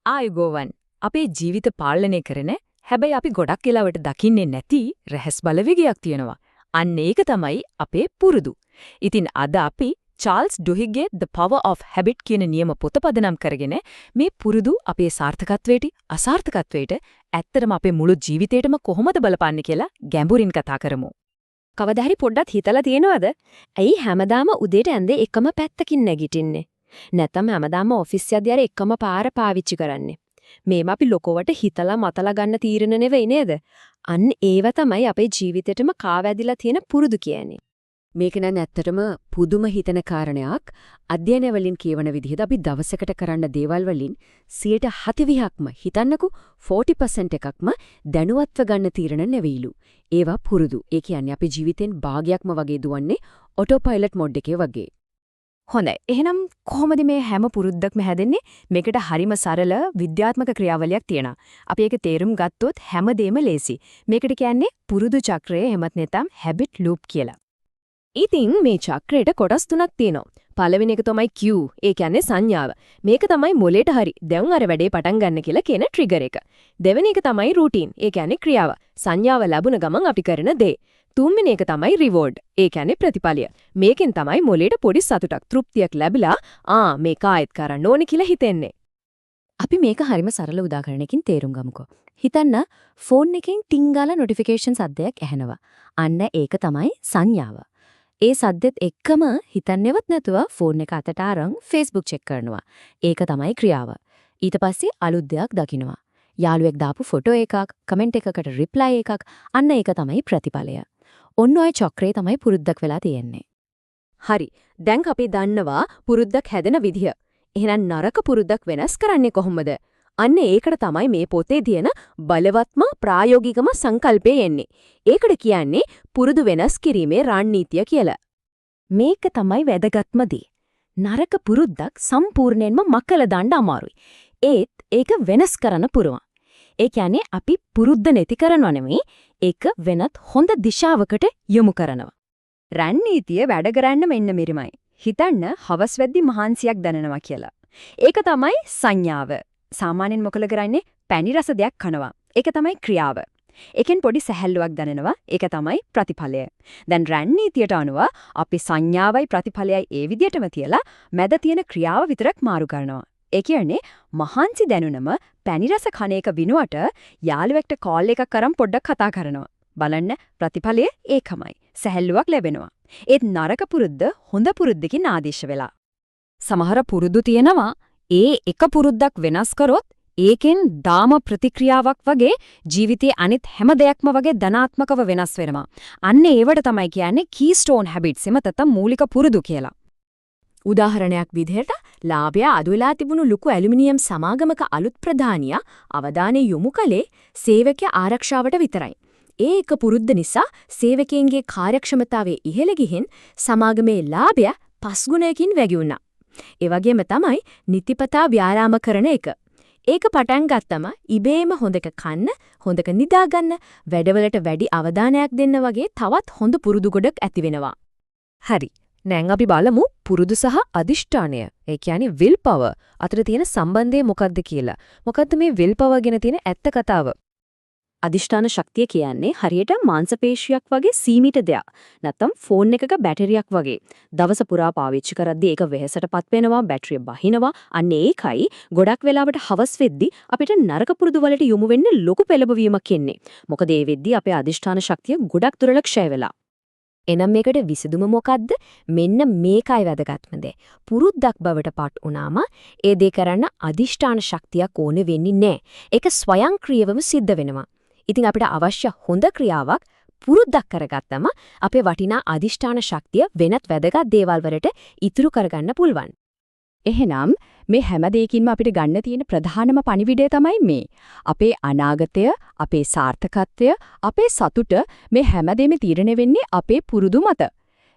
ආයුබෝවන් අපේ ජීවිත පාලනය කරන හැබැයි අපි ගොඩක් වෙලාවට දකින්නේ නැති රහස් බලවේගයක් තියෙනවා. අන්න ඒක තමයි අපේ පුරුදු. ඉතින් අද අපි Charles ඩුහිග්ගේ The Power of Habit කියන නියම පොත පදනම් කරගෙන මේ පුරුදු අපේ සාර්ථකත්වයට අසාර්ථකත්වයට ඇත්තටම අපේ මුළු ජීවිතේටම කොහොමද බලපාන්නේ කියලා ගැඹුරින් කතා කරමු. කවදා හරි පොඩ්ඩක් හිතලා තියෙනවද? ඇයි හැමදාම උදේට ඇඳේ එකම පැත්තකින් නැගිටින්නේ? නැත්නම් හැමදාම ඔෆිස් යද්දී අර එකම පාර පාවිච්චි කරන්නේ? මේව අපි ලොකවට හිතලා මතලා ගන්න තීරණ නෙවෙයි නේද? අන්න ඒව තමයි අපේ ජීවිතේටම කාවැදිලා තියෙන පුරුදු කියන්නේ. මේක නම් ඇත්තටම පුදුම හිතන කාරණයක්. අධ්‍යයන වලින් කියවන විදිහට අපි දවසකට කරන්න දේවල් වලින් 70%ක්ම හිතන්නකෝ 40% එකක්ම දැනුවත්ව ගන්න තීරණ නෙවෙයිලු. ඒවා පුරුදු. ඒ කියන්නේ අපේ ජීවිතෙන් භාගයක්ම වගේ දුවන්නේ ඔටෝ පයිලට් මොඩ් එකේ වගේ. හොඳයි. එහෙනම් කොහොමද මේ හැම පුරුද්දක්ම හැදෙන්නේ? මේකට හරිම සරල විද්‍යාත්මක ක්‍රියාවලියක් තියෙනවා. අපි ඒක තේරුම් ගත්තොත් හැමදේම ලේසි. මේකට කියන්නේ පුරුදු චක්‍රය එහෙමත් නැත්නම් හැබිට් ලූප් කියලා. ඉතින් මේ චක්‍රයට කොටස් තුනක් තියෙනවා. පළවෙනි එක තමයි cue. ඒ කියන්නේ සංඥාව. මේක තමයි මොලේට හරි දැන් අර වැඩේ පටන් ගන්න කියලා කියන ට්‍රිගර් එක. දෙවෙනි එක තමයි routine. ඒ කියන්නේ ක්‍රියාව. සංඥාව ලැබුණ ගමන් අපි කරන දේ. තුන්වෙනි එක තමයි reward. ඒ කියන්නේ ප්‍රතිඵලය. මේකෙන් තමයි මොලේට පොඩි සතුටක්, තෘප්තියක් ලැබිලා මේක ආයෙත් කරන්න ඕනේ කියලා හිතෙන්නේ. අපි මේක හරිම සරල උදාහරණයකින් තේරුම් ගමුකෝ. හිතන්න ෆෝන් එකෙන් ටින් ගාලා නොටිෆිකේෂන් සද්දයක් ඇහෙනවා. අන්න ඒක තමයි සංඥාව. ඒ සද්දෙත් එක්කම හිතන්නේවත් නැතුව ෆෝන් එක අතට අරන් Facebook චෙක් කරනවා. ඒක තමයි ක්‍රියාව. ඊට පස්සේ අලුත් දෙයක් දකින්නවා. යාළුවෙක් දාපු ෆොටෝ එකක්, කමෙන්ට් එකකට රිප්ලයි එකක්, අන්න ඒක තමයි ප්‍රතිඵලය. ඔන්න ඔය චක්‍රේ තමයි පුරුද්දක් වෙලා තියෙන්නේ. හරි. දැන් අපි දන්නවා පුරුද්දක් හැදෙන විදිය. එහෙනම් නරක පුරුද්දක් වෙනස් කරන්නේ කොහොමද? අන්න ඒකට තමයි මේ පොතේ තියෙන බලවත්ම ප්‍රායෝගිකම සංකල්පය එන්නේ. ඒකට කියන්නේ පුරුදු වෙනස් කිරීමේ රණනීතිය කියලා. මේක තමයි වැදගත්ම දේ. නරක පුරුද්දක් සම්පූර්ණයෙන්ම මකලා දාන්න අමාරුයි. ඒත් ඒක වෙනස් කරන්න පුරුවන්. ඒ කියන්නේ අපි පුරුද්ද නැති කරනව නෙමෙයි, ඒක වෙනත් හොඳ දිශාවකට යොමු කරනවා. රණනීතිය වැඩ කරන්න මෙන්න මෙරිමයි. හිතන්න හවස් වෙද්දි මහන්සියක් දැනෙනවා කියලා. ඒක තමයි සංඥාව. සාමාන්‍යයෙන් මොකද කරන්නේ? පැණි රස දෙයක් කනවා. ඒක තමයි ක්‍රියාව. ඒකෙන් පොඩි සැහැල්ලුවක් දැනෙනවා. ඒක තමයි ප්‍රතිඵලය. දැන් රණනීතියට අනුව අපි සංඥාවයි ප්‍රතිඵලයයි ඒ විදිහටම තියලා මැද තියෙන ක්‍රියාව විතරක් මාරු කරනවා. ඒ කියන්නේ මහන්සි දැනුනම පැණි රස කන එක විනුවට යාළුවෙක්ට කෝල් එකක් කරන් පොඩ්ඩක් කතා කරනවා. බලන්න ප්‍රතිඵලය ඒකමයි. සැහැල්ලුවක් ලැබෙනවා. ඒත් නරක පුරුද්ද හොඳ පුරුද්දකින් ආදේශ වෙලා. සමහර පුරුදු තියෙනවා ඒ එක පුරුද්දක් වෙනස් කරොත් ඒකෙන් දාම ප්‍රතික්‍රියාවක් වගේ ජීවිතයේ අනිත් හැම දෙයක්ම වගේ ධනාත්මකව වෙනස් වෙනවා. අන්න ඒවට තමයි කියන්නේ කීස්ටෝන් හැබිට්ස් එම නැත්නම් මූලික පුරුදු කියලා. උදාහරණයක් විදිහට ලාභය අඩු වෙලා තිබුණු ලොකු ඇලුමිනියම් සමාගමක අලුත් ප්‍රධානියා අවධානය යොමු කළේ සේවක ආරක්ෂාවට විතරයි. ඒ එක පුරුද්ද නිසා සේවකයන්ගේ කාර්යක්ෂමතාවය ඉහළ ගිහින් සමාගමේ ලාභය 5 ගුණයකින් වැඩි වුණා. ඒ වගේම තමයි නිතිපතා ව්‍යායාම කරන එක. ඒක පටන් ගත්තම ඉබේම හොඳක කන්න, හොඳක නිදා ගන්න, වැඩවලට වැඩි අවධානයක් දෙන්න වගේ තවත් හොඳ පුරුදු ගොඩක් ඇති වෙනවා. හරි. දැන් අපි බලමු පුරුදු සහ අදිෂ්ඨානය. ඒ කියන්නේ will power අතර තියෙන සම්බන්ධය මොකක්ද කියලා. මොකද්ද මේ will power ගැන තියෙන ඇත්ත කතාව? අදිෂ්ඨාන ශක්තිය කියන්නේ හරියට මාංශපේශියක් වගේ සීමිත දෙයක්. නැත්නම් ෆෝන් එකක බැටරියක් වගේ. දවස පුරා පාවිච්චි කරද්දී ඒක වෙහෙසටපත් වෙනවා, බැටරිය බහිනවා. අන්න ඒකයි ගොඩක් වෙලාවට හවස් වෙද්දී අපිට නරක පුරුදු වලට යොමු වෙන්නේ ලොකු පෙළඹවීමක් එන්නේ. මොකද ඒ වෙද්දී අපේ අදිෂ්ඨාන ශක්තිය ගොඩක් දුරට ක්ෂය වෙලා. එනම් මේකට විසඳුම මොකද්ද? මෙන්න මේකයි වැදගත්ම දේ. පුරුද්දක් බවට පත් වුණාම ඒ දේ කරන්න අදිෂ්ඨාන ශක්තියක් ඕන වෙන්නේ නැහැ. ඒක ස්වයංක්‍රීයවම සිද්ධ වෙනවා. ඉතින් අපිට අවශ්‍ය හොඳ ක්‍රියාවක් පුරුද්දක් කරගත්තම අපේ වටිනා අදිෂ්ඨාන ශක්තිය වෙනත් වැදගත් දේවල් වලට ඉතුරු කරගන්න පුළුවන්. එහෙනම් මේ හැම දෙයකින්ම අපිට ගන්න තියෙන ප්‍රධානම පණිවිඩය තමයි මේ. අපේ අනාගතය, අපේ සාර්ථකත්වය, අපේ සතුට මේ හැමදේම තීරණය වෙන්නේ අපේ පුරුදු මත.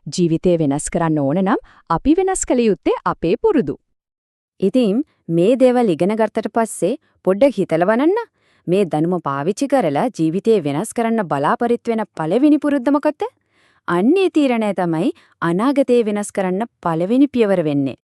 ජීවිතය වෙනස් කරන්න ඕන නම් අපි වෙනස් කළ යුත්තේ අපේ පුරුදු. ඉතින් මේ දේවල් ඉගෙන ගත්තට පස්සේ පොඩ්ඩක් හිතලා බලන්න. මේ දැනුම පාවිච්චි කරලා ජීවිතය වෙනස් කරන්න බලාපොරොත්තු වෙන පළවෙනි පුරුද්ද මොකක්ද? අන්නේ තීරණය තමයි අනාගතය වෙනස් කරන්න පළවෙනි පියවර වෙන්නේ.